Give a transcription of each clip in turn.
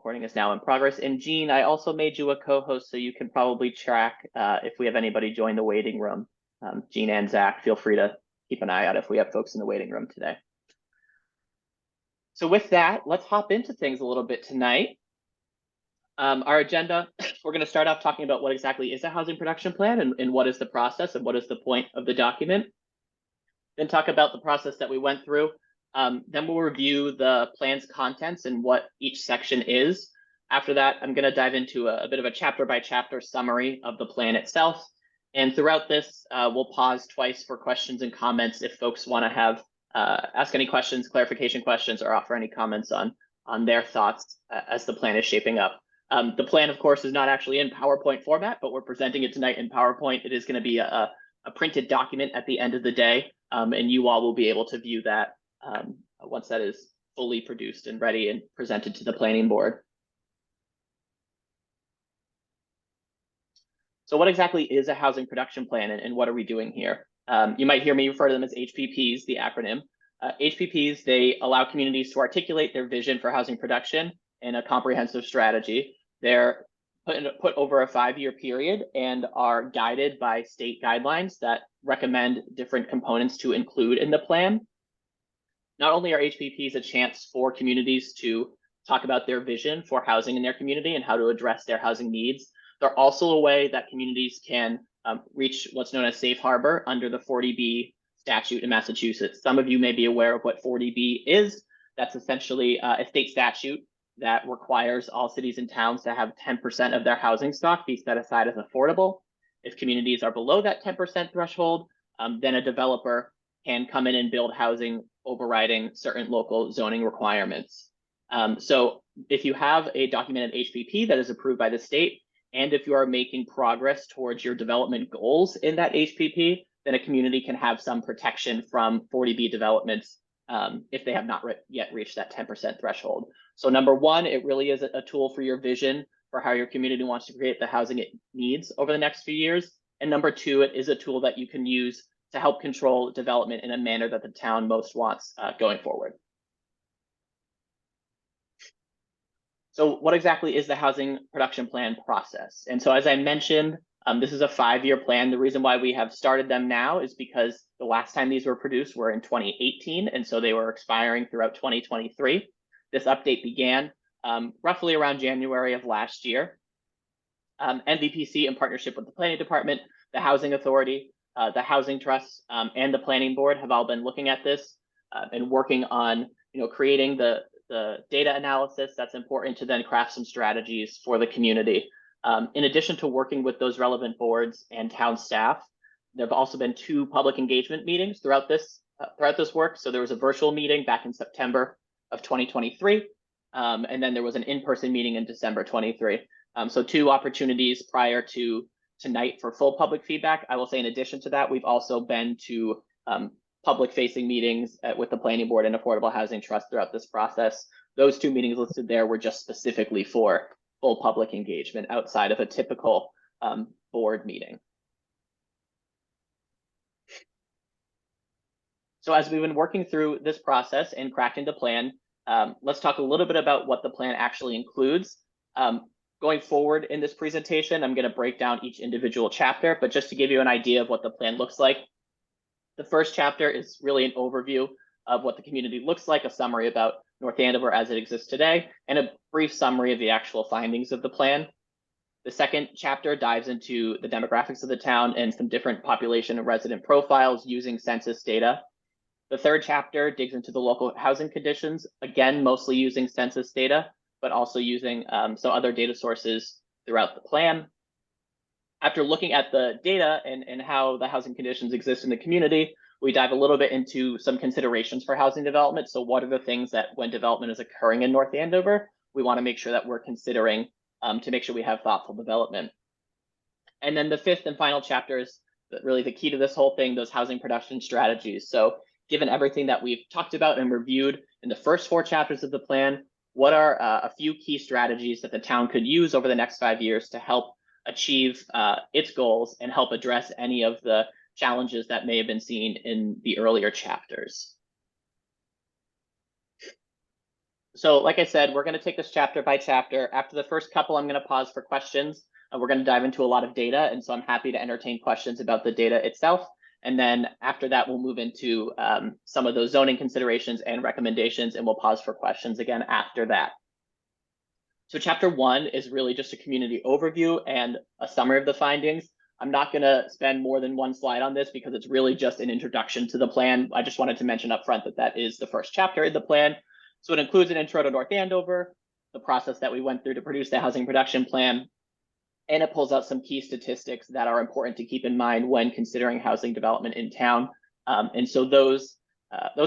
Recording is now in progress. And Jean, I also made you a co-host so you can probably track if we have anybody join the waiting room. Jean and Zach, feel free to keep an eye out if we have folks in the waiting room today. So with that, let's hop into things a little bit tonight. Our agenda, we're going to start off talking about what exactly is a housing production plan and what is the process and what is the point of the document. Then talk about the process that we went through. Then we'll review the plan's contents and what each section is. After that, I'm going to dive into a bit of a chapter by chapter summary of the plan itself. And throughout this, we'll pause twice for questions and comments if folks want to have ask any questions, clarification questions, or offer any comments on their thoughts as the plan is shaping up. The plan, of course, is not actually in PowerPoint format, but we're presenting it tonight in PowerPoint. It is going to be a printed document at the end of the day, and you all will be able to view that once that is fully produced and ready and presented to the planning board. So what exactly is a housing production plan and what are we doing here? You might hear me refer to them as HPPs, the acronym. HPPs, they allow communities to articulate their vision for housing production in a comprehensive strategy. They're put over a 5-year period and are guided by state guidelines that recommend different components to include in the plan. Not only are HPPs a chance for communities to talk about their vision for housing in their community and how to address their housing needs, they're also a way that communities can reach what's known as safe harbor under the 40B statute in Massachusetts. Some of you may be aware of what 40B is. That's essentially a state statute that requires all cities and towns to have 10% of their housing stock be set aside as affordable. If communities are below that 10% threshold, then a developer can come in and build housing overriding certain local zoning requirements. So if you have a documented HPP that is approved by the state, and if you are making progress towards your development goals in that HPP, then a community can have some protection from 40B developments if they have not yet reached that 10% threshold. So number one, it really is a tool for your vision for how your community wants to create the housing it needs over the next few years. And number two, it is a tool that you can use to help control development in a manner that the town most wants going forward. So what exactly is the housing production plan process? And so as I mentioned, this is a 5-year plan. The reason why we have started them now is because the last time these were produced were in 2018, and so they were expiring throughout 2023. This update began roughly around January of last year. NVPC, in partnership with the Planning Department, the Housing Authority, the Housing Trust, and the Planning Board have all been looking at this and working on creating the data analysis that's important to then craft some strategies for the community. In addition to working with those relevant boards and town staff, there have also been 2 public engagement meetings throughout this work. So there was a virtual meeting back in September of 2023, and then there was an in-person meeting in December 23. So 2 opportunities prior to tonight for full public feedback. I will say in addition to that, we've also been to public-facing meetings with the Planning Board and Affordable Housing Trust throughout this process. Those 2 meetings listed there were just specifically for full public engagement outside of a typical board meeting. So as we've been working through this process and crafting the plan, let's talk a little bit about what the plan actually includes. Going forward in this presentation, I'm going to break down each individual chapter, but just to give you an idea of what the plan looks like, the first chapter is really an overview of what the community looks like, a summary about North Andover as it exists today, and a brief summary of the actual findings of the plan. The second chapter dives into the demographics of the town and some different population and resident profiles using census data. The third chapter digs into the local housing conditions, again, mostly using census data, but also using some other data sources throughout the plan. After looking at the data and how the housing conditions exist in the community, we dive a little bit into some considerations for housing development. So what are the things that when development is occurring in North Andover, we want to make sure that we're considering to make sure we have thoughtful development. And then the fifth and final chapter is really the key to this whole thing, those housing production strategies. So given everything that we've talked about and reviewed in the first 4 chapters of the plan, what are a few key strategies that the town could use over the next 5 years to help achieve its goals and help address any of the challenges that may have been seen in the earlier chapters? So like I said, we're going to take this chapter by chapter. After the first couple, I'm going to pause for questions. We're going to dive into a lot of data, and so I'm happy to entertain questions about the data itself. And then after that, we'll move into some of those zoning considerations and recommendations, and we'll pause for questions again after that. So chapter 1 is really just a community overview and a summary of the findings. I'm not going to spend more than one slide on this because it's really just an introduction to the plan. I just wanted to mention up front that that is the first chapter in the plan. So it includes an intro to North Andover, the process that we went through to produce the housing production plan, and it pulls out some key statistics that are important to keep in mind when considering housing development in town. And so those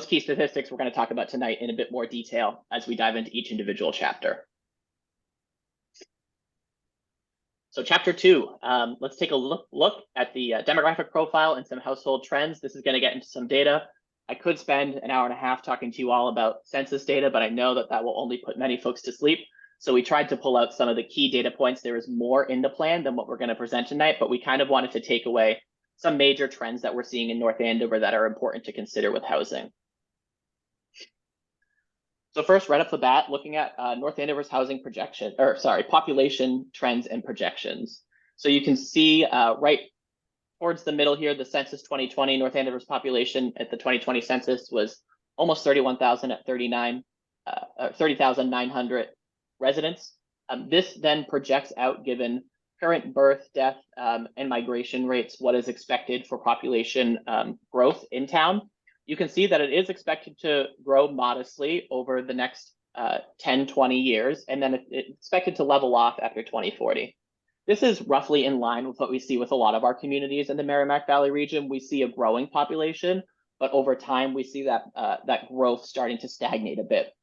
key statistics we're going to talk about tonight in a bit more detail as we dive into each individual chapter. So chapter 2, let's take a look at the demographic profile and some household trends. This is going to get into some data. I could spend an hour and a half talking to you all about census data, but I know that that will only put many folks to sleep. So we tried to pull out some of the key data points. There is more in the plan than what we're going to present tonight, but we kind of wanted to take away some major trends that we're seeing in North Andover that are important to consider with housing. So first, right off the bat, looking at North Andover's housing projection, or sorry, population trends and projections. So you can see right towards the middle here, the census 2020, North Andover's population at the 2020 census was almost 31,000 at 30,900 residents. This then projects out, given current birth, death, and migration rates, what is expected for population growth in town. You can see that it is expected to grow modestly over the next 10, 20 years, and then it's expected to level off after 2040. This is roughly in line with what we see with a lot of our communities in the Merrimack Valley region. We see a growing population, but over time we see that that growth starting to stagnate a bit.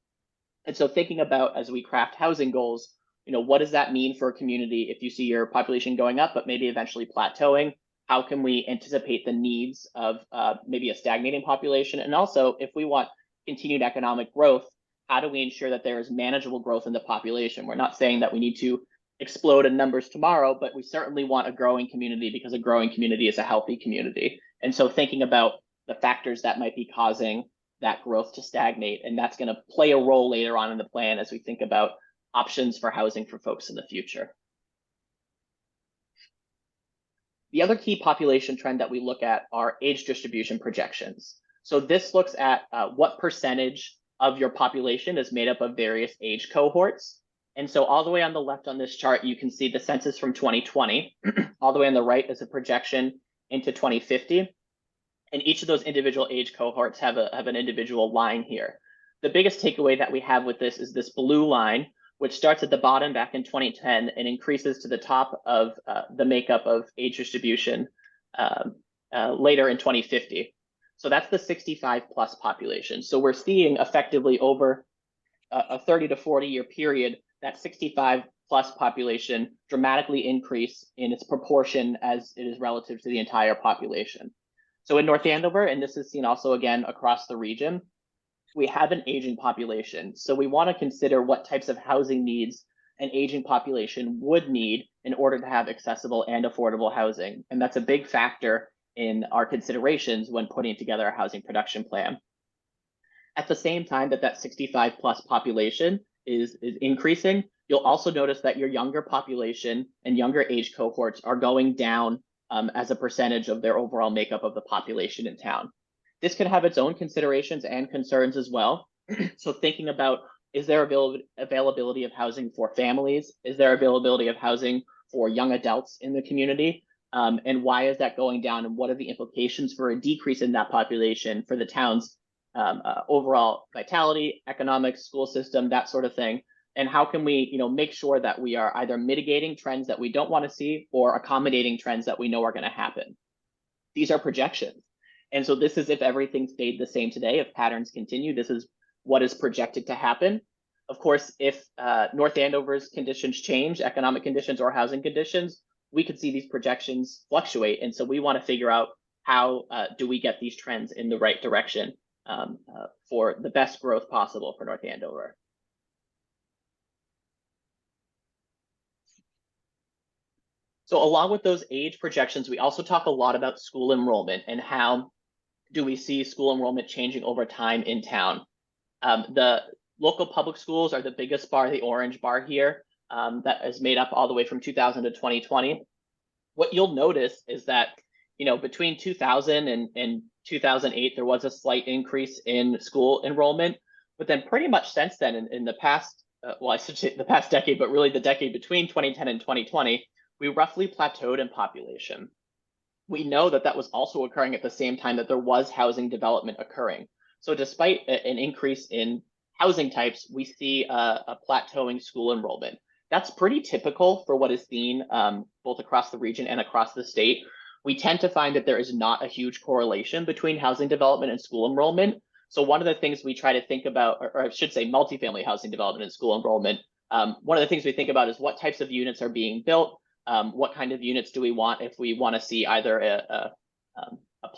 And so thinking about, as we craft housing goals, what does that mean for a community if you see your population going up, but maybe eventually plateauing? How can we anticipate the needs of maybe a stagnating population? And also, if we want continued economic growth, how do we ensure that there is manageable growth in the population? We're not saying that we need to explode in numbers tomorrow, but we certainly want a growing community, because a growing community is a healthy community. And so thinking about the factors that might be causing that growth to stagnate, and that's going to play a role later on in the plan as we think about options for housing for folks in the future. The other key population trend that we look at are age distribution projections. So this looks at what percentage of your population is made up of various age cohorts. And so all the way on the left on this chart, you can see the census from 2020. All the way on the right is a projection into 2050. And each of those individual age cohorts have an individual line here. The biggest takeaway that we have with this is this blue line, which starts at the bottom back in 2010 and increases to the top of the makeup of age distribution later in 2050. So that's the 65 plus population. So we're seeing effectively over a 30 to 40 year period, that 65 plus population dramatically increase in its proportion as it is relative to the entire population. So in North Andover, and this is seen also again across the region, we have an aging population. So we want to consider what types of housing needs an aging population would need in order to have accessible and affordable housing. And that's a big factor in our considerations when putting together a housing production plan. At the same time that 65 plus population is increasing, you'll also notice that your younger population and younger age cohorts are going down as a percentage of their overall makeup of the population in town. This can have its own considerations and concerns as well. So thinking about, is there availability of housing for families? Is there availability of housing for young adults in the community? And why is that going down? And what are the implications for a decrease in that population for the town's overall vitality, economics, school system, that sort of thing? And how can we, make sure that we are either mitigating trends that we don't want to see or accommodating trends that we know are going to happen? These are projections. And so this is if everything stayed the same today, if patterns continue, this is what is projected to happen. Of course, if North Andover's conditions change, economic conditions or housing conditions, we could see these projections fluctuate. And so we want to figure out how do we get these trends in the right direction for the best growth possible for North Andover. So along with those age projections, we also talk a lot about school enrollment and how do we see school enrollment changing over time in town. The Local public schools are the biggest bar, the orange bar here, that is made up all the way from 2000 to 2020. What you'll notice is that, between 2000 and 2008, there was a slight increase in school enrollment, but then pretty much since then, in the past, well, I should say the past decade, but really the decade between 2010 and 2020, we roughly plateaued in population. We know that that was also occurring at the same time that there was housing development occurring. So despite an increase in housing types, we see a plateauing school enrollment. That's pretty typical for what is seen both across the region and across the state. We tend to find that there is not a huge correlation between housing development and school enrollment. So one of the things we try to think about, or I should say multifamily housing development and school enrollment, one of the things we think about is what types of units are being built, what kind of units do we want if we want to see either a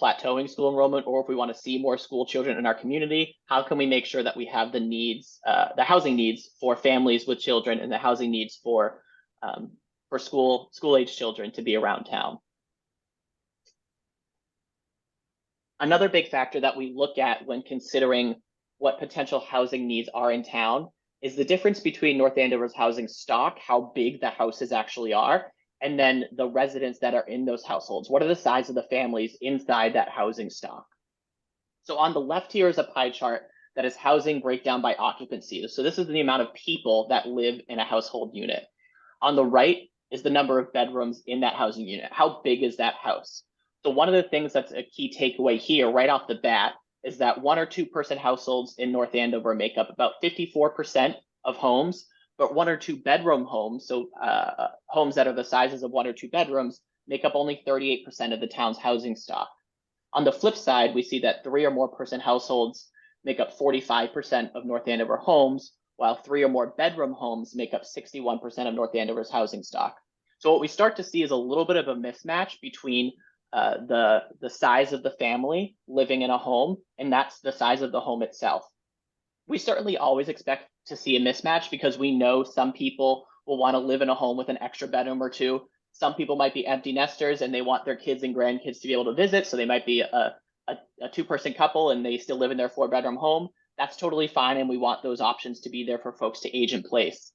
plateauing school enrollment, or if we want to see more school children in our community. How can we make sure that we have the needs, the housing needs for families with children, and the housing needs for school age children to be around town? Another big factor that we look at when considering what potential housing needs are in town is the difference between North Andover's housing stock, how big the houses actually are, and then the residents that are in those households. What are the size of the families inside that housing stock? So on the left here is a pie chart that is housing breakdown by occupancy. So this is the amount of people that live in a household unit. On the right is the number of bedrooms in that housing unit. How big is that house? So one of the things that's a key takeaway here right off the bat is that 1 or 2 person households in North Andover make up about 54% of homes, but 1 or 2 bedroom homes, so homes that are the sizes of 1 or 2 bedrooms, make up only 38% of the town's housing stock. On the flip side, we see that 3 or more person households make up 45% of North Andover homes, while 3 or more bedroom homes make up 61% of North Andover's housing stock. So what we start to see is a little bit of a mismatch between the size of the family living in a home, and that's the size of the home itself. We certainly always expect to see a mismatch because we know some people will want to live in a home with an extra bedroom or 2. Some people might be empty nesters and they want their kids and grandkids to be able to visit. So they might be a 2-person couple and they still live in their 4-bedroom home. That's totally fine. And we want those options to be there for folks to age in place.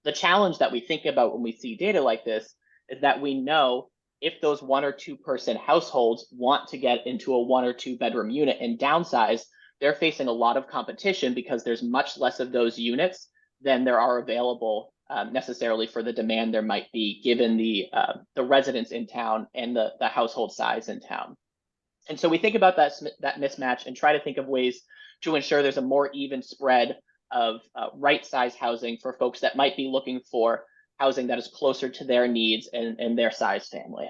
The challenge that we think about when we see data like this is that we know if those 1 or 2 person households want to get into a 1 or 2 bedroom unit and downsize, they're facing a lot of competition because there's much less of those units than there are available necessarily for the demand there might be given the residents in town and the household size in town. And so we think about that mismatch and try to think of ways to ensure there's a more even spread of right size housing for folks that might be looking for housing that is closer to their needs and their size family.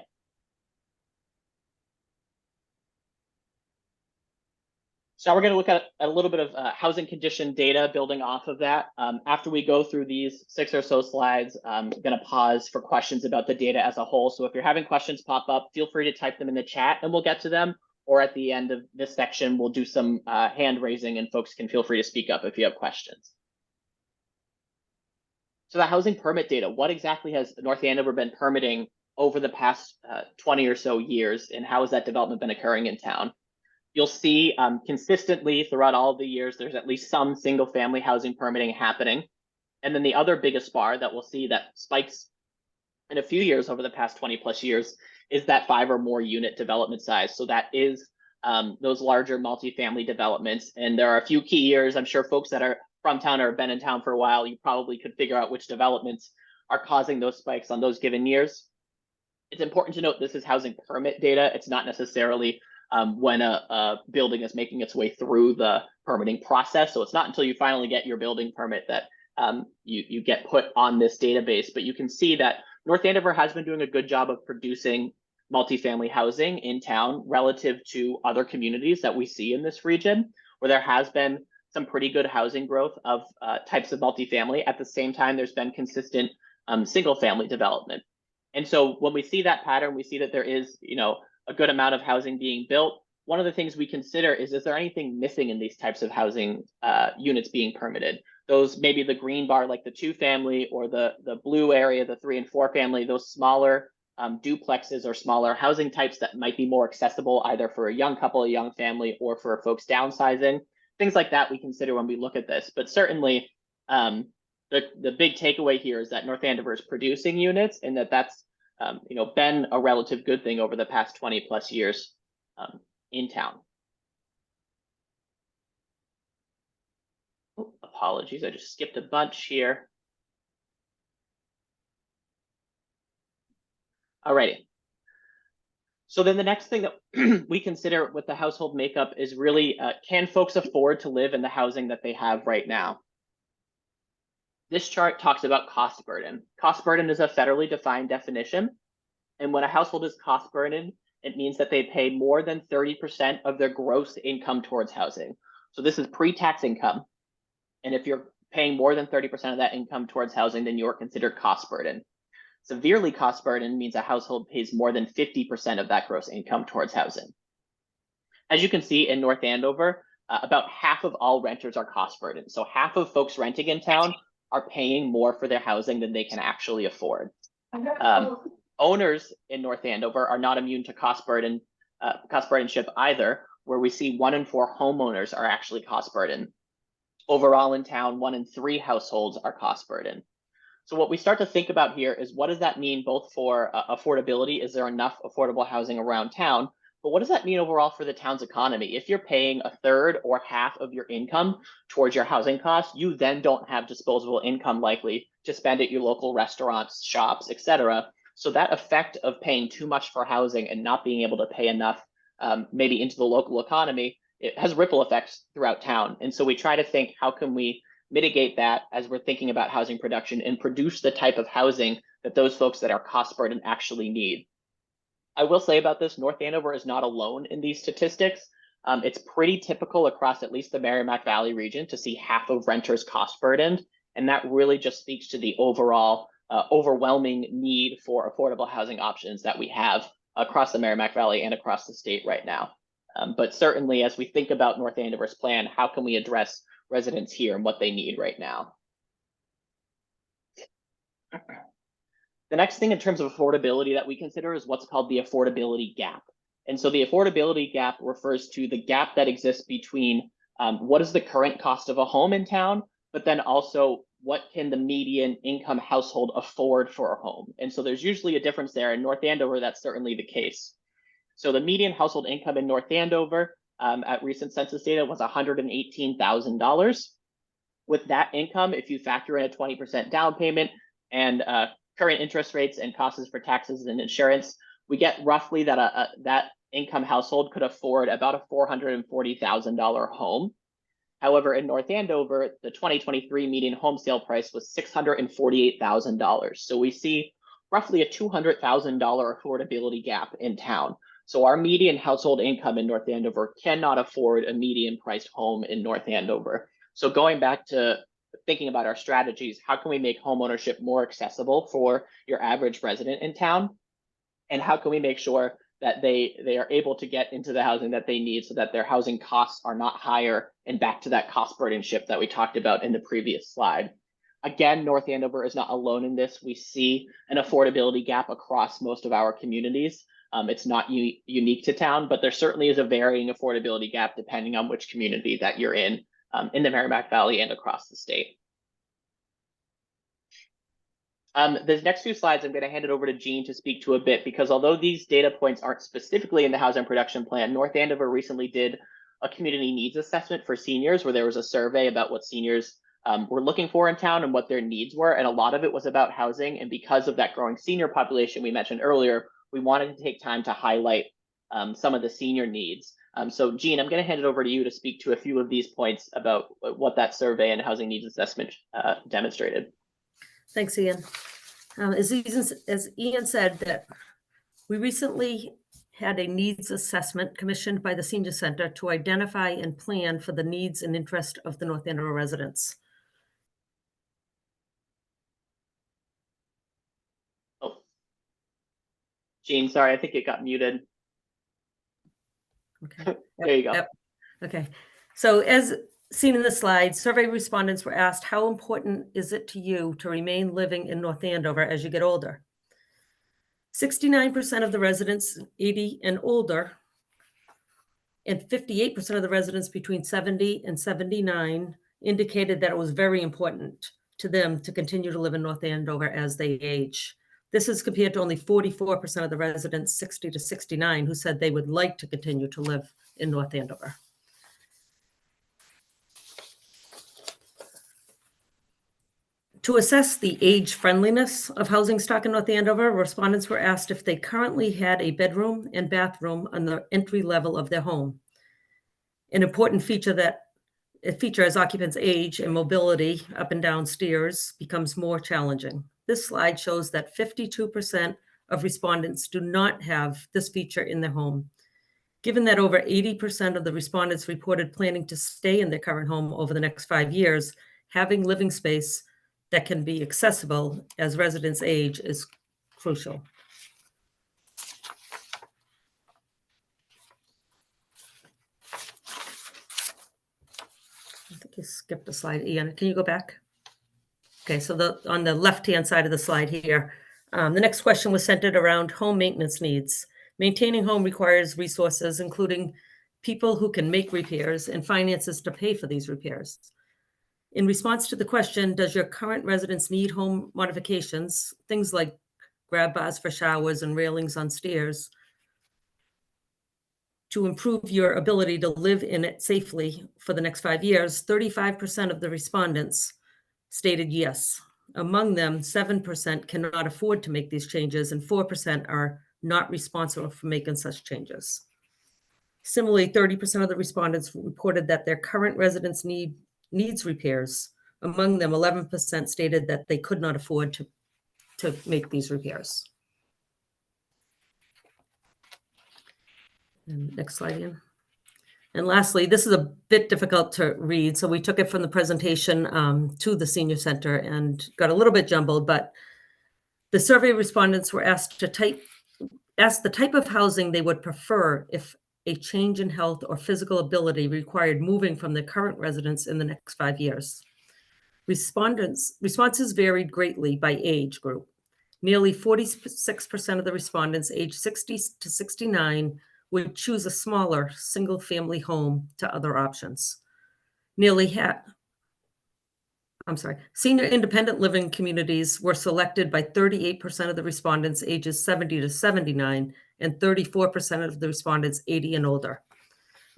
So now we're going to look at a little bit of housing condition data building off of that. After we go through these 6 or so slides, I'm going to pause for questions about the data as a whole. So if you're having questions pop up, feel free to type them in the chat and we'll get to them. Or at the end of this section, we'll do some hand raising and folks can feel free to speak up if you have questions. So the housing permit data, what exactly has North Andover been permitting over the past 20 or so years, and how has that development been occurring in town? You'll see consistently throughout all of the years, there's at least some single family housing permitting happening. And then the other biggest bar that we'll see that spikes in a few years over the past 20 plus years is that 5 or more unit development size. So that is those larger multifamily developments. And there are a few key years. I'm sure folks that are from town or have been in town for a while, you probably could figure out which developments are causing those spikes on those given years. It's important to note this is housing permit data. It's not necessarily when a building is making its way through the permitting process. So it's not until you finally get your building permit that you get put on this database. But you can see that North Andover has been doing a good job of producing multifamily housing in town relative to other communities that we see in this region, where there has been some pretty good housing growth of types of multifamily. At the same time, there's been consistent single family development. And so when we see that pattern, we see that there is, a good amount of housing being built. One of the things we consider is there anything missing in these types of housing units being permitted? Those maybe the green bar, like the 2 family, or the blue area, the 3 and 4 family, those smaller duplexes or smaller housing types that might be more accessible either for a young couple, a young family, or for folks downsizing. things like that we consider when we look at this. But certainly, the big takeaway here is that North Andover is producing units, and that's been a relative good thing over the past 20 plus years in town. Oh, apologies, I just skipped a bunch here. Alrighty. So then the next thing that we consider with the household makeup is really, can folks afford to live in the housing that they have right now? This chart talks about cost burden. Cost burden is a federally defined definition. And when a household is cost burdened, it means that they pay more than 30% of their gross income towards housing. So this is pre-tax income. And if you're paying more than 30% of that income towards housing, then you're considered cost burden. Severely cost burden means a household pays more than 50% of that gross income towards housing. As you can see in North Andover, about half of all renters are cost burdened. So half of folks renting in town are paying more for their housing than they can actually afford. Owners in North Andover are not immune to cost burdenship either, where we see 1 in 4 homeowners are actually cost burdened. Overall in town, 1 in 3 households are cost burdened. So what we start to think about here is, what does that mean both for affordability? Is there enough affordable housing around town? But what does that mean overall for the town's economy? If you're paying a third or half of your income towards your housing costs, you then don't have disposable income likely to spend at your local restaurants, shops, etc. So that effect of paying too much for housing and not being able to pay enough maybe into the local economy, it has ripple effects throughout town. And so we try to think, how can we mitigate that as we're thinking about housing production and produce the type of housing that those folks that are cost burdened actually need. I will say about this, North Andover is not alone in these statistics. It's pretty typical across at least the Merrimack Valley region to see half of renters cost burdened. And that really just speaks to the overall overwhelming need for affordable housing options that we have across the Merrimack Valley and across the state right now. But certainly, as we think about North Andover's plan, how can we address residents here and what they need right now? The next thing in terms of affordability that we consider is what's called the affordability gap. And so the affordability gap refers to the gap that exists between what is the current cost of a home in town, but then also what can the median income household afford for a home. And so there's usually a difference there. In North Andover, that's certainly the case. So the median household income in North Andover at recent census data was $118,000. With that income, if you factor in a 20% down payment and current interest rates and costs for taxes and insurance, we get roughly that that income household could afford about a $440,000 home. However, in North Andover, the 2023 median home sale price was $648,000. So we see roughly a $200,000 affordability gap in town. So our median household income in North Andover cannot afford a median priced home in North Andover. So going back to thinking about our strategies, how can we make homeownership more accessible for your average resident in town? And how can we make sure that they are able to get into the housing that they need so that their housing costs are not higher, and back to that cost burden shift that we talked about in the previous slide. Again, North Andover is not alone in this. We see an affordability gap across most of our communities. It's not unique to town, but there certainly is a varying affordability gap depending on which community that you're in the Merrimack Valley and across the state. The next few slides, I'm going to hand it over to Jean to speak to a bit, because although these data points aren't specifically in the housing production plan, North Andover recently did a community needs assessment for seniors, where there was a survey about what seniors were looking for in town and what their needs were. And a lot of it was about housing. And because of that growing senior population we mentioned earlier, we wanted to take time to highlight some of the senior needs. So Jean, I'm going to hand it over to you to speak to a few of these points about what that survey and housing needs assessment demonstrated. Thanks, Ian. As Ian said, that we recently had a needs assessment commissioned by the Senior Center to identify and plan for the needs and interest of the North Andover residents. Oh, Jean, sorry, I think it got muted. Okay. There you go. Yep. Okay. So as seen in the slide, survey respondents were asked, how important is it to you to remain living in North Andover as you get older? 69% of the residents 80 and older And 58% of the residents between 70 and 79 indicated that it was very important to them to continue to live in North Andover as they age. This is compared to only 44% of the residents 60 to 69 who said they would like to continue to live in North Andover. To assess the age friendliness of housing stock in North Andover, respondents were asked if they currently had a bedroom and bathroom on the entry level of their home. An important feature as occupants age and mobility up and down stairs becomes more challenging. This slide shows that 52% of respondents do not have this feature in their home. Given that over 80% of the respondents reported planning to stay in their current home over the next 5 years, having living space that can be accessible as residents age is crucial. I think you skipped a slide. Ian, can you go back? Okay, so on the left-hand side of the slide here, the next question was centered around home maintenance needs. Maintaining home requires resources, including people who can make repairs and finances to pay for these repairs. In response to the question, does your current residence need home modifications, things like grab bars for showers and railings on stairs, to improve your ability to live in it safely for the next 5 years, 35% of the respondents stated yes. Among them, 7% cannot afford to make these changes, and 4% are not responsible for making such changes. Similarly, 30% of the respondents reported that their current residence needs repairs. Among them, 11% stated that they could not afford to make these repairs. And next slide, Ian. And lastly, this is a bit difficult to read, so we took it from the presentation to the senior center and got a little bit jumbled, but the survey respondents were asked the type of housing they would prefer if a change in health or physical ability required moving from their current residence in the next 5 years. Responses varied greatly by age group. Nearly 46% of the respondents aged 60 to 69 would choose a smaller single-family home to other options. Senior independent living communities were selected by 38% of the respondents ages 70 to 79 and 34% of the respondents 80 and older.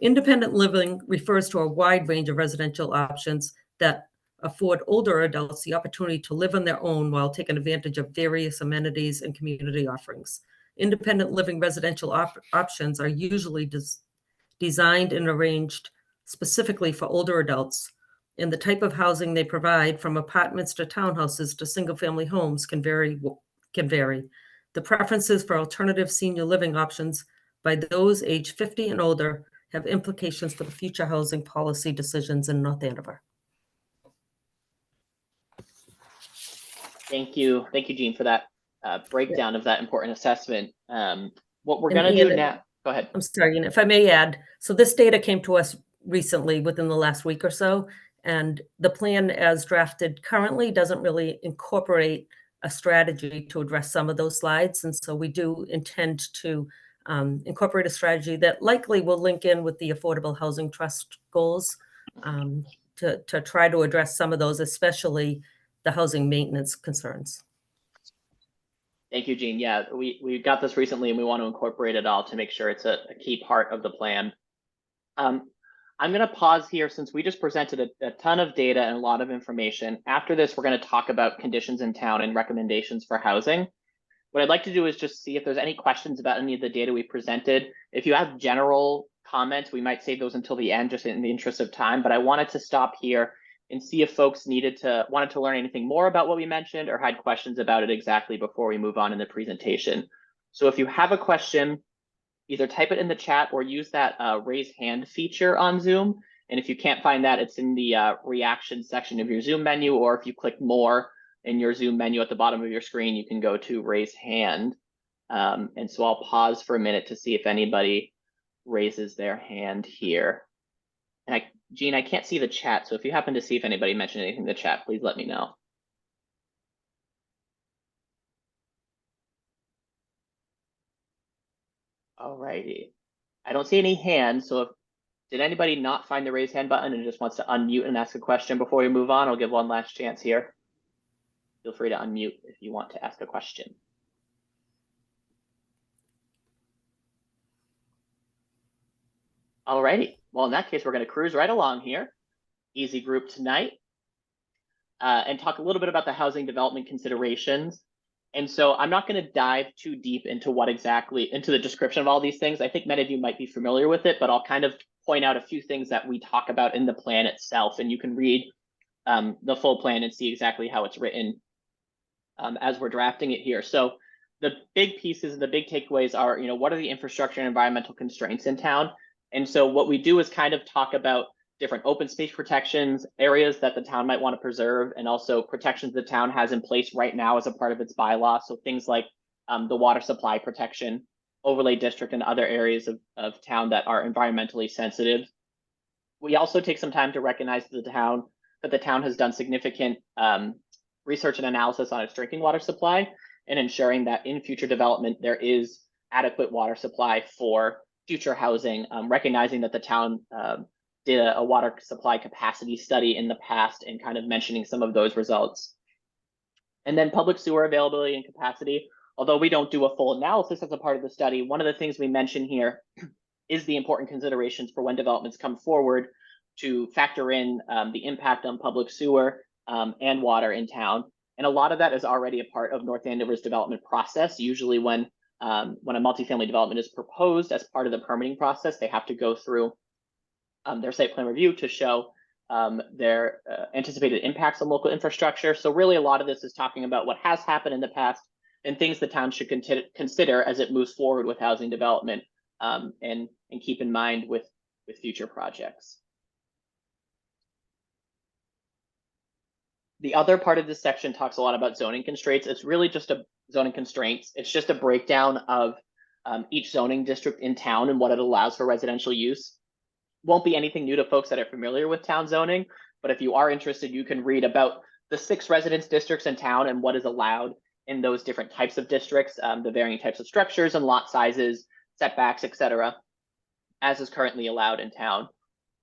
Independent living refers to a wide range of residential options that afford older adults the opportunity to live on their own while taking advantage of various amenities and community offerings. Independent living residential options are usually designed and arranged specifically for older adults, and the type of housing they provide, from apartments to townhouses to single-family homes, can vary. The preferences for alternative senior living options by those aged 50 and older have implications for the future housing policy decisions in North Andover. Thank you, Jean, for that breakdown of that important assessment. What we're going to do now, go ahead. I'm sorry, and if I may add, so this data came to us recently within the last week or so, and the plan as drafted currently doesn't really incorporate a strategy to address some of those slides. And so we do intend to incorporate a strategy that likely will link in with the Affordable Housing Trust goals to try to address some of those, especially the housing maintenance concerns. Thank you, Jean. Yeah, we got this recently and we want to incorporate it all to make sure it's a key part of the plan. I'm going to pause here since we just presented a ton of data and a lot of information. After this, we're going to talk about conditions in town and recommendations for housing. What I'd like to do is just see if there's any questions about any of the data we presented. If you have general comments, we might save those until the end, just in the interest of time. But I wanted to stop here and see if folks wanted to learn anything more about what we mentioned or had questions about it exactly before we move on in the presentation. So if you have a question, either type it in the chat or use that raise hand feature on Zoom. And if you can't find that, it's in the reaction section of your Zoom menu, or if you click more in your Zoom menu at the bottom of your screen, you can go to raise hand. And so I'll pause for a minute to see if anybody raises their hand here. And Jean, I can't see the chat, so if you happen to see if anybody mentioned anything in the chat, please let me know. All righty. I don't see any hands, so Did anybody not find the raise hand button and just wants to unmute and ask a question before we move on? I'll give one last chance here. Feel free to unmute if you want to ask a question. Alrighty, well, in that case, we're going to cruise right along here. Easy group tonight. And talk a little bit about the housing development considerations. And so I'm not going to dive too deep into into the description of all these things. I think many of you might be familiar with it, but I'll kind of point out a few things that we talk about in the plan itself, and you can read the full plan and see exactly how it's written as we're drafting it here. So the big pieces and the big takeaways are, what are the infrastructure and environmental constraints in town? And so what we do is kind of talk about different open space protections, areas that the town might want to preserve, and also protections the town has in place right now as a part of its bylaw. So things like the water supply protection, overlay district, and other areas of town that are environmentally sensitive. We also take some time to recognize that the town has done significant research and analysis on its drinking water supply, and ensuring that in future development there is adequate water supply for future housing, recognizing that the town did a water supply capacity study in the past and kind of mentioning some of those results. And then public sewer availability and capacity. Although we don't do a full analysis as a part of the study, one of the things we mention here is the important considerations for when developments come forward to factor in the impact on public sewer and water in town. And a lot of that is already a part of North Andover's development process. Usually when a multifamily development is proposed as part of the permitting process, they have to go through their site plan review to show their anticipated impacts on local infrastructure. So really a lot of this is talking about what has happened in the past and things the town should consider as it moves forward with housing development and keep in mind with future projects. The other part of this section talks a lot about zoning constraints. It's really just a zoning constraints. It's just a breakdown of each zoning district in town and what it allows for residential use. Won't be anything new to folks that are familiar with town zoning, but if you are interested, you can read about the 6 residence districts in town and what is allowed in those different types of districts, the varying types of structures and lot sizes, setbacks, etc., as is currently allowed in town.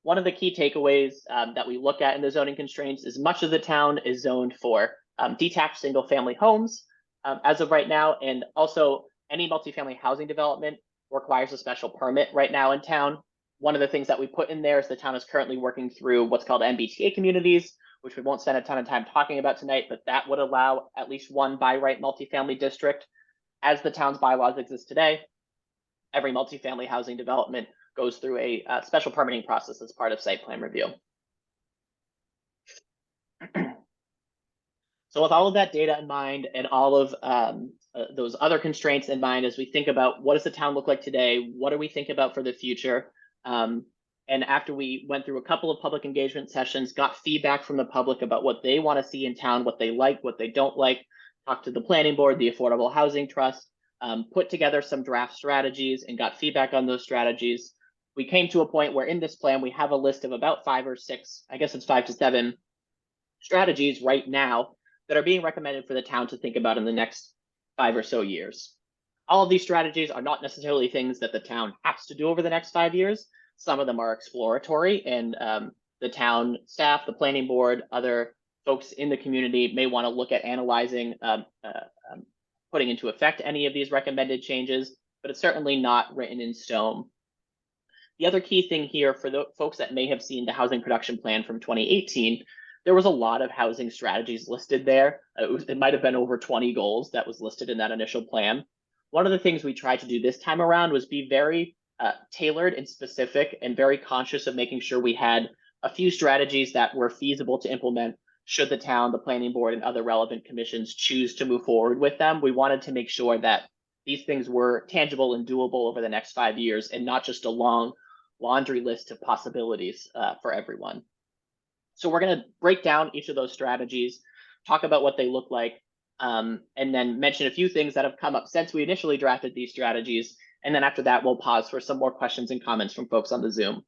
One of the key takeaways that we look at in the zoning constraints is much of the town is zoned for detached single-family homes as of right now, and also any multifamily housing development requires a special permit right now in town. One of the things that we put in there is the town is currently working through what's called MBTA communities, which we won't spend a ton of time talking about tonight, but that would allow at least one by right multifamily district. As the town's bylaws exist today, every multifamily housing development goes through a special permitting process as part of site plan review. So with all of that data in mind and all of those other constraints in mind, as we think about what does the town look like today, what do we think about for the future? And after we went through a couple of public engagement sessions, got feedback from the public about what they want to see in town, what they like, what they don't like, talked to the planning board, the Affordable Housing Trust, put together some draft strategies and got feedback on those strategies. We came to a point where in this plan, we have a list of about 5 or 6, I guess it's 5 to 7 strategies right now that are being recommended for the town to think about in the next 5 or so years. All of these strategies are not necessarily things that the town has to do over the next 5 years. Some of them are exploratory, and the town staff, the planning board, other folks in the community may want to look at analyzing, putting into effect any of these recommended changes, but it's certainly not written in stone. The other key thing here for the folks that may have seen the housing production plan from 2018, there was a lot of housing strategies listed there. It might have been over 20 goals that was listed in that initial plan. One of the things we tried to do this time around was be very tailored and specific and very conscious of making sure we had a few strategies that were feasible to implement should the town, the planning board, and other relevant commissions choose to move forward with them. We wanted to make sure that these things were tangible and doable over the next 5 years and not just a long laundry list of possibilities for everyone. So we're going to break down each of those strategies, talk about what they look like, and then mention a few things that have come up since we initially drafted these strategies. And then after that, we'll pause for some more questions and comments from folks on the Zoom.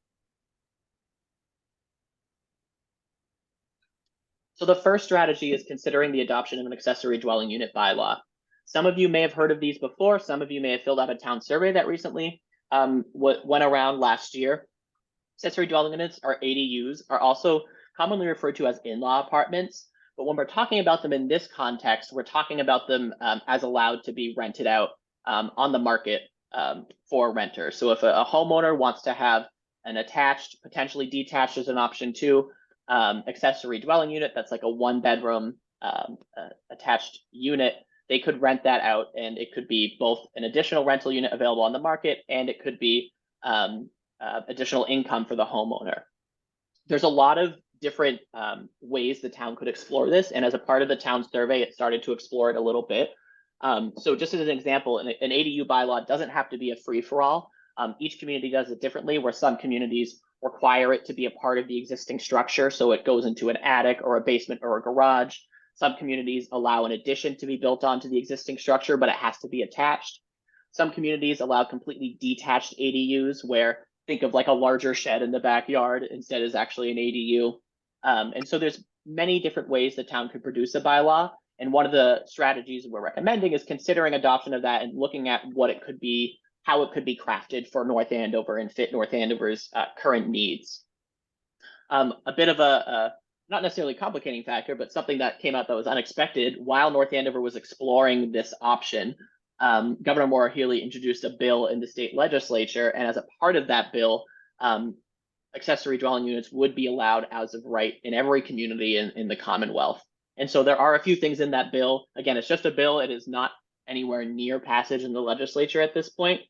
So the first strategy is considering the adoption of an accessory dwelling unit bylaw. Some of you may have heard of these before. Some of you may have filled out a town survey that recently went around last year. Accessory dwelling units, or ADUs, are also commonly referred to as in-law apartments. But when we're talking about them in this context, we're talking about them as allowed to be rented out on the market for renters. So if a homeowner wants to have an attached, potentially detached as an option too, accessory dwelling unit that's like a 1-bedroom attached unit, they could rent that out, and it could be both an additional rental unit available on the market, and it could be additional income for the homeowner. There's a lot of different ways the town could explore this, and as a part of the town survey, it started to explore it a little bit. So just as an example, an ADU bylaw doesn't have to be a free-for-all. Each community does it differently, where some communities require it to be a part of the existing structure, so it goes into an attic or a basement or a garage. Some communities allow an addition to be built onto the existing structure, but it has to be attached. Some communities allow completely detached ADUs, where think of like a larger shed in the backyard instead is actually an ADU. And so there's many different ways the town could produce a bylaw. And one of the strategies we're recommending is considering adoption of that and looking at what it could be, how it could be crafted for North Andover and fit North Andover's current needs. A bit of a not necessarily complicating factor, but something that came out that was unexpected while North Andover was exploring this option. Governor Maura Healey introduced a bill in the state legislature, and as a part of that bill, accessory dwelling units would be allowed as of right in every community in the Commonwealth. And so there are a few things in that bill. Again, it's just a bill. It is not anywhere near passage in the legislature at this point.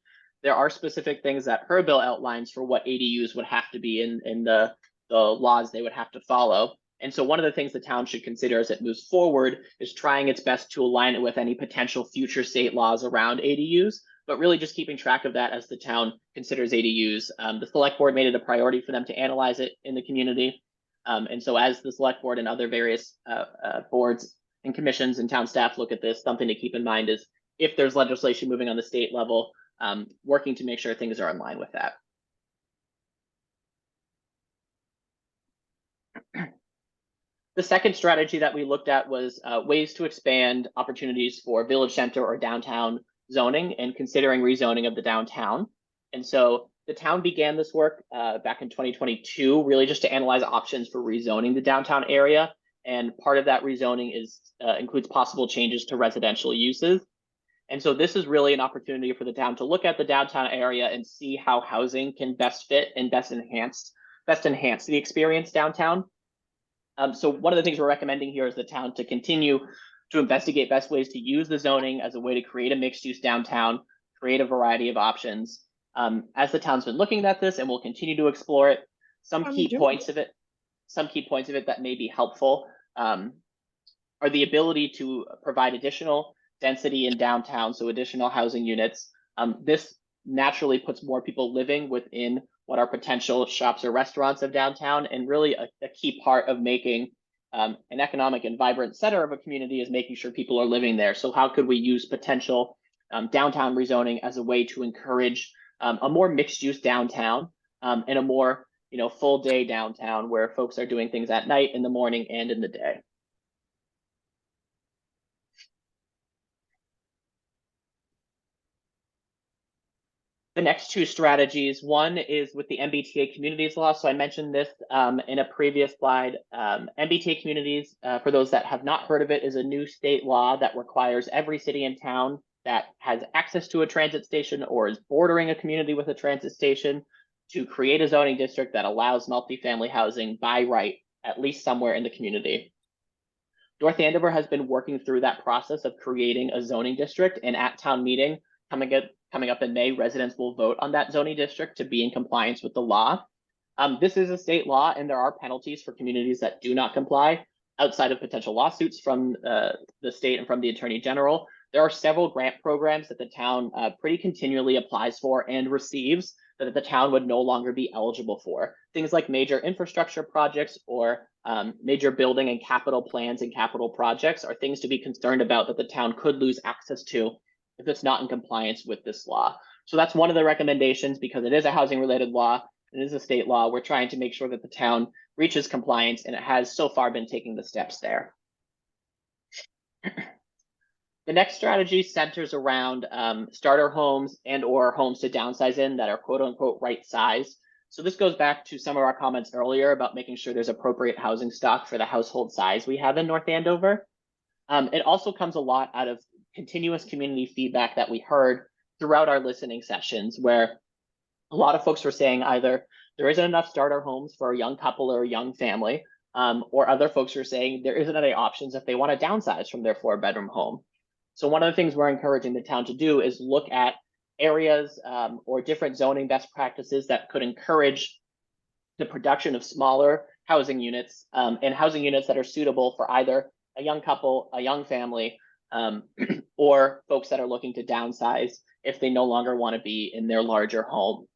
There are specific things that her bill outlines for what ADUs would have to be in the laws they would have to follow. And so one of the things the town should consider as it moves forward is trying its best to align it with any potential future state laws around ADUs, but really just keeping track of that as the town considers ADUs. The select board made it a priority for them to analyze it in the community. And so as the select board and other various boards and commissions and town staff look at this, something to keep in mind is if there's legislation moving on the state level, working to make sure things are in line with that. The second strategy that we looked at was ways to expand opportunities for village center or downtown zoning and considering rezoning of the downtown. And so the town began this work back in 2022, really just to analyze options for rezoning the downtown area. And part of that rezoning includes possible changes to residential uses. And so this is really an opportunity for the town to look at the downtown area and see how housing can best fit and best enhance the experience downtown. So one of the things we're recommending here is the town to continue to investigate best ways to use the zoning as a way to create a mixed use downtown, create a variety of options. As the town's been looking at this and will continue to explore it, some key points of it that may be helpful are the ability to provide additional density in downtown, so additional housing units. This naturally puts more people living within what are potential shops or restaurants of downtown, and really a key part of making an economic and vibrant center of a community is making sure people are living there. So how could we use potential downtown rezoning as a way to encourage a more mixed use downtown and a more full day downtown where folks are doing things at night, in the morning, and in the day. The next two strategies, one is with the MBTA communities law. So I mentioned this in a previous slide. MBTA communities, for those that have not heard of it, is a new state law that requires every city and town that has access to a transit station or is bordering a community with a transit station to create a zoning district that allows multifamily housing by right, at least somewhere in the community. North Andover has been working through that process of creating a zoning district, and at town meeting coming up in May, residents will vote on that zoning district to be in compliance with the law. This is a state law, and there are penalties for communities that do not comply. Outside of potential lawsuits from the state and from the Attorney General, there are several grant programs that the town pretty continually applies for and receives that the town would no longer be eligible for. Things like major infrastructure projects or major building and capital plans and capital projects are things to be concerned about that the town could lose access to if it's not in compliance with this law. So that's one of the recommendations, because it is a housing related law, it is a state law. We're trying to make sure that the town reaches compliance, and it has so far been taking the steps there. The next strategy centers around starter homes and or homes to downsize in that are quote unquote right size. So this goes back to some of our comments earlier about making sure there's appropriate housing stock for the household size we have in North Andover. It also comes a lot out of continuous community feedback that we heard throughout our listening sessions, where a lot of folks were saying either there isn't enough starter homes for a young couple or a young family, or other folks are saying there isn't any options if they want to downsize from their 4-bedroom home. So one of the things we're encouraging the town to do is look at areas or different zoning best practices that could encourage the production of smaller housing units and housing units that are suitable for either a young couple, a young family, or folks that are looking to downsize if they no longer want to be in their larger home.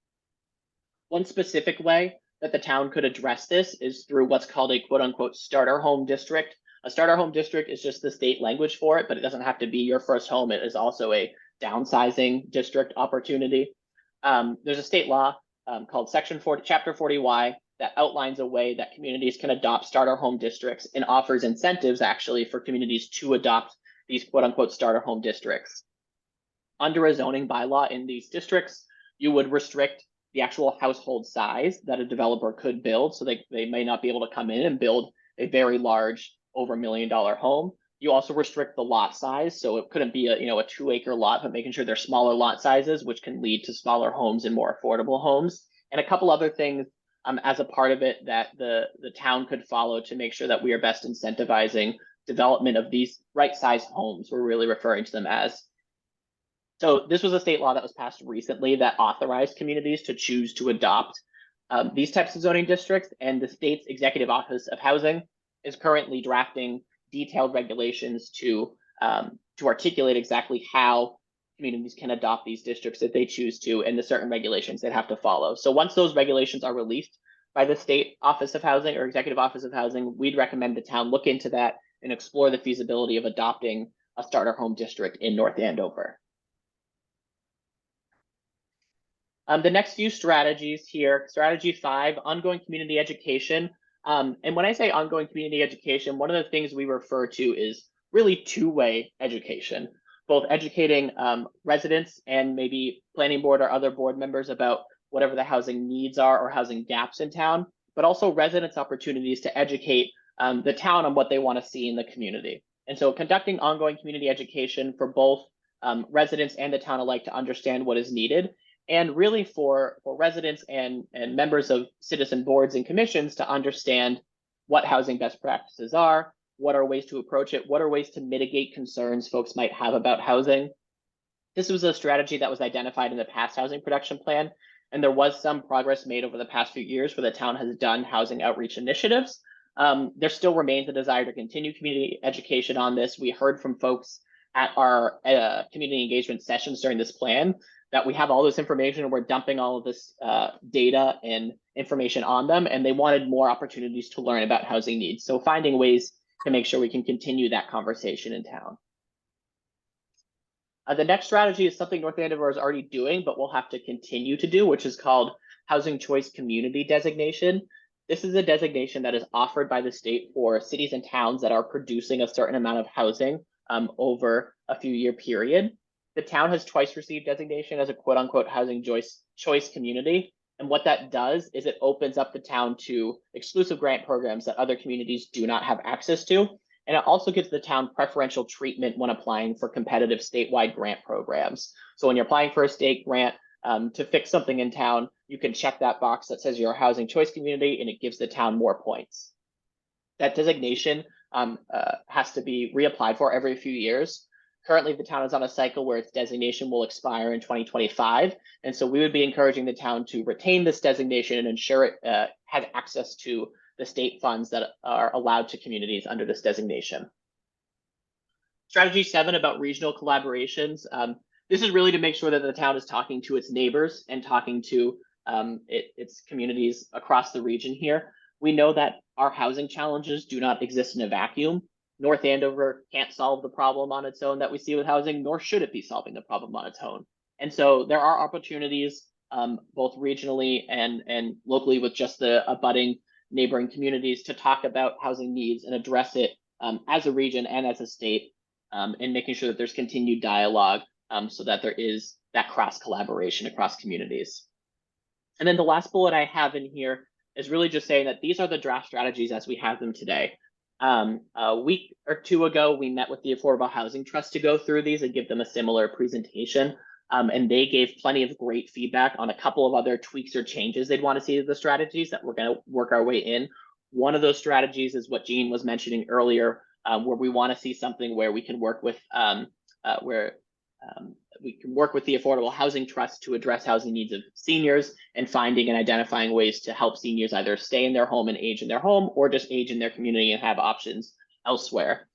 One specific way that the town could address this is through what's called a quote unquote starter home district. A starter home district is just the state language for it, but it doesn't have to be your first home. It is also a downsizing district opportunity. There's a state law called Section 40, Chapter 40Y that outlines a way that communities can adopt starter home districts and offers incentives actually for communities to adopt these quote unquote starter home districts. Under a zoning bylaw in these districts, you would restrict the actual household size that a developer could build. So they may not be able to come in and build a very large, over $1 million home. You also restrict the lot size. So it couldn't be a 2-acre lot, but making sure they're smaller lot sizes, which can lead to smaller homes and more affordable homes. And a couple other things as a part of it that the town could follow to make sure that we are best incentivizing development of these right-sized homes. We're really referring to them as. So this was a state law that was passed recently that authorized communities to choose to adopt these types of zoning districts, and the state's Executive Office of Housing is currently drafting detailed regulations to articulate exactly how communities can adopt these districts if they choose to, and the certain regulations they'd have to follow. So once those regulations are released by the State Office of Housing or Executive Office of Housing, we'd recommend the town look into that and explore the feasibility of adopting a starter home district in North Andover. The next few strategies here, strategy 5, ongoing community education. And when I say ongoing community education, one of the things we refer to is really two-way education, both educating residents and maybe planning board or other board members about whatever the housing needs are or housing gaps in town, but also residents' opportunities to educate the town on what they want to see in the community. And so conducting ongoing community education for both residents and the town alike to understand what is needed, and really for residents and members of citizen boards and commissions to understand what housing best practices are, what are ways to approach it, what are ways to mitigate concerns folks might have about housing. This was a strategy that was identified in the past housing production plan, and there was some progress made over the past few years where the town has done housing outreach initiatives. There still remains a desire to continue community education on this. We heard from folks at our community engagement sessions during this plan that we have all this information and we're dumping all of this data and information on them, and they wanted more opportunities to learn about housing needs. So finding ways to make sure we can continue that conversation in town. The next strategy is something North Andover is already doing, but we'll have to continue to do, which is called Housing Choice Community Designation. This is a designation that is offered by the state for cities and towns that are producing a certain amount of housing over a few-year period. The town has twice received designation as a quote unquote housing choice community. And what that does is it opens up the town to exclusive grant programs that other communities do not have access to. And it also gives the town preferential treatment when applying for competitive statewide grant programs. So when you're applying for a state grant to fix something in town, you can check that box that says you're a housing choice community, and it gives the town more points. That designation has to be reapplied for every few years. Currently, the town is on a cycle where its designation will expire in 2025. And so we would be encouraging the town to retain this designation and ensure it has access to the state funds that are allowed to communities under this designation. Strategy 7 about regional collaborations. This is really to make sure that the town is talking to its neighbors and talking to its communities across the region here. We know that our housing challenges do not exist in a vacuum. North Andover can't solve the problem on its own that we see with housing, nor should it be solving the problem on its own. And so there are opportunities both regionally and locally with just the abutting neighboring communities to talk about housing needs and address it as a region and as a state, and making sure that there's continued dialogue so that there is that cross collaboration across communities. And then the last bullet I have in here is really just saying that these are the draft strategies as we have them today. A week or two ago, we met with the Affordable Housing Trust to go through these and give them a similar presentation. And they gave plenty of great feedback on a couple of other tweaks or changes they'd want to see to the strategies that we're going to work our way in. One of those strategies is what Jean was mentioning earlier, where we want to see something where we can work with the Affordable Housing Trust to address housing needs of seniors and finding and identifying ways to help seniors either stay in their home and age in their home or just age in their community and have options elsewhere.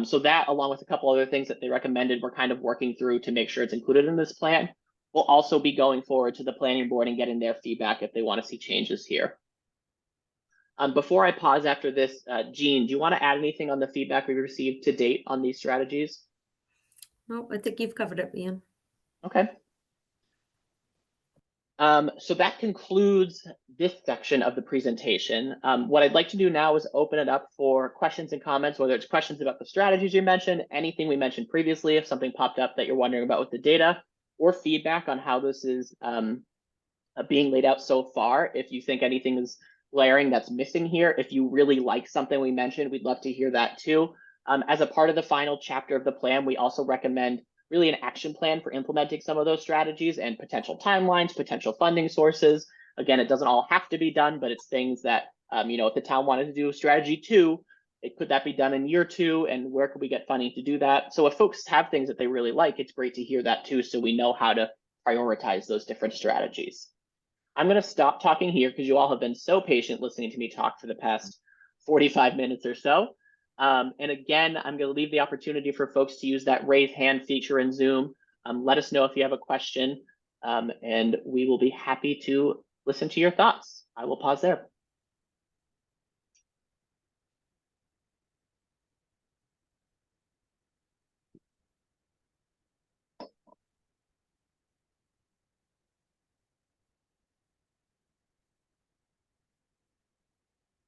So that, along with a couple other things that they recommended, we're kind of working through to make sure it's included in this plan. We'll also be going forward to the planning board and getting their feedback if they want to see changes here. Before I pause after this, Jean, do you want to add anything on the feedback we received to date on these strategies? No, I think you've covered it, Ian. Okay. So that concludes this section of the presentation. What I'd like to do now is open it up for questions and comments, whether it's questions about the strategies you mentioned, anything we mentioned previously, if something popped up that you're wondering about with the data, or feedback on how this is being laid out so far. If you think anything is glaring that's missing here, if you really like something we mentioned, we'd love to hear that too. As a part of the final chapter of the plan, we also recommend really an action plan for implementing some of those strategies and potential timelines, potential funding sources. Again, it doesn't all have to be done, but it's things that, if the town wanted to do strategy 2, could that be done in year 2, and where could we get funding to do that? So if folks have things that they really like, it's great to hear that too, so we know how to prioritize those different strategies. I'm going to stop talking here because you all have been so patient listening to me talk for the past 45 minutes or so. And again, I'm going to leave the opportunity for folks to use that raise hand feature in Zoom. Let us know if you have a question, and we will be happy to listen to your thoughts. I will pause there.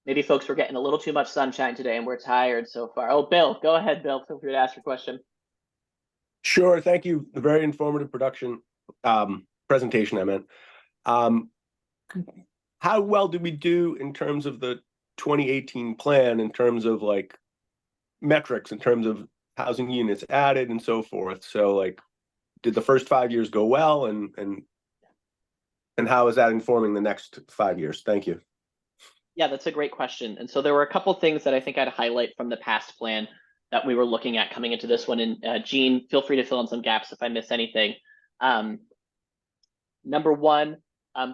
Maybe folks were getting a little too much sunshine today and we're tired so far. Oh, Bill, go ahead, Bill. Feel free to ask your question. Sure, thank you. A very informative presentation, I meant. How well did we do in terms of the 2018 plan, in terms of like metrics, in terms of housing units added and so forth? So like, did the first 5 years go well, and how is that informing the next 5 years? Thank you. Yeah, that's a great question. And so there were a couple things that I think I'd highlight from the past plan that we were looking at coming into this one. And Jean, feel free to fill in some gaps if I miss anything. Number one,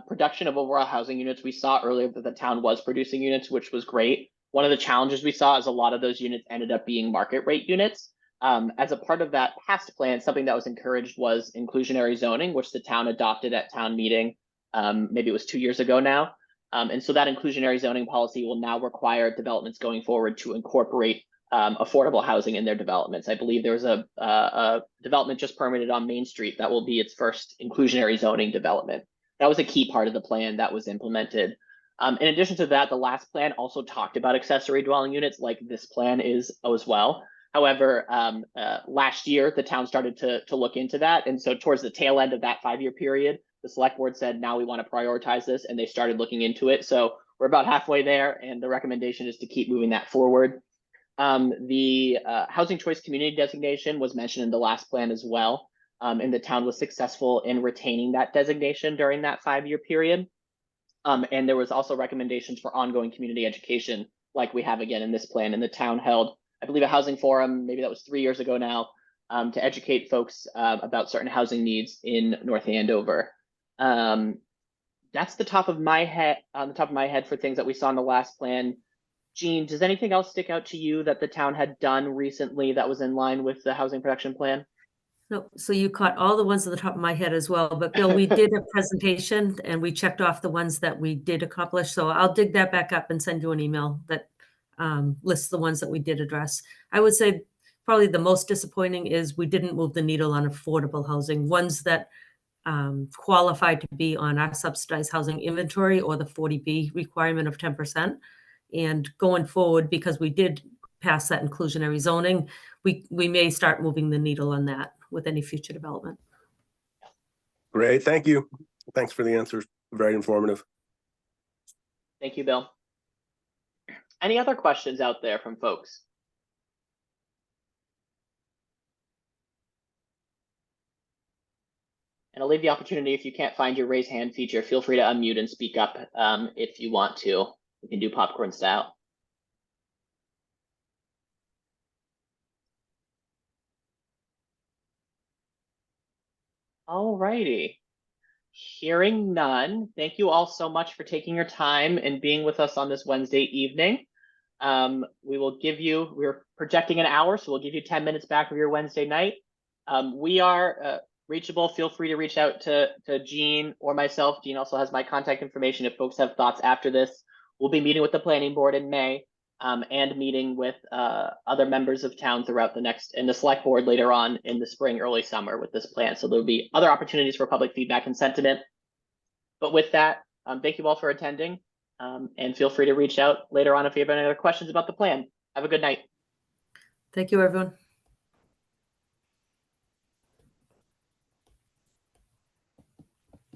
production of overall housing units. We saw earlier that the town was producing units, which was great. One of the challenges we saw is a lot of those units ended up being market rate units. As a part of that past plan, something that was encouraged was inclusionary zoning, which the town adopted at town meeting. Maybe it was 2 years ago now. And so that inclusionary zoning policy will now require developments going forward to incorporate affordable housing in their developments. I believe there was a development just permitted on Main Street that will be its first inclusionary zoning development. That was a key part of the plan that was implemented. In addition to that, the last plan also talked about accessory dwelling units like this plan is as well. However, last year, the town started to look into that. And so towards the tail end of that 5-year period, the select board said, now we want to prioritize this, and they started looking into it. So we're about halfway there, and the recommendation is to keep moving that forward. The housing choice community designation was mentioned in the last plan as well, and the town was successful in retaining that designation during that 5-year period. And there was also recommendations for ongoing community education, like we have again in this plan. And the town held, I believe, a housing forum, maybe that was 3 years ago now, to educate folks about certain housing needs in North Andover. That's the top of my head, on the top of my head for things that we saw in the last plan. Jean, does anything else stick out to you that the town had done recently that was in line with the housing production plan? No, so you caught all the ones at the top of my head as well, but Bill, we did a presentation and we checked off the ones that we did accomplish. So I'll dig that back up and send you an email that lists the ones that we did address. I would say probably the most disappointing is we didn't move the needle on affordable housing, ones that qualified to be on our subsidized housing inventory or the 40B requirement of 10%. And going forward, because we did pass that inclusionary zoning, we may start moving the needle on that with any future development. Great, thank you. Thanks for the answers. very informative. Thank you, Bill. Any other questions out there from folks? And I'll leave the opportunity, if you can't find your raise hand feature, feel free to unmute and speak up if you want to. We can do popcorn style. All righty. Hearing none, thank you all so much for taking your time and being with us on this Wednesday evening. We're projecting an hour, so we'll give you 10 minutes back of your Wednesday night. We are reachable. Feel free to reach out to Jean or myself. Jean also has my contact information if folks have thoughts after this. We'll be meeting with the planning board in May and meeting with other members of town throughout and the select board later on in the spring, early summer with this plan. So there'll be other opportunities for public feedback and sentiment. But with that, thank you all for attending. And feel free to reach out later on if you have any other questions about the plan. Have a good night. Thank you, everyone.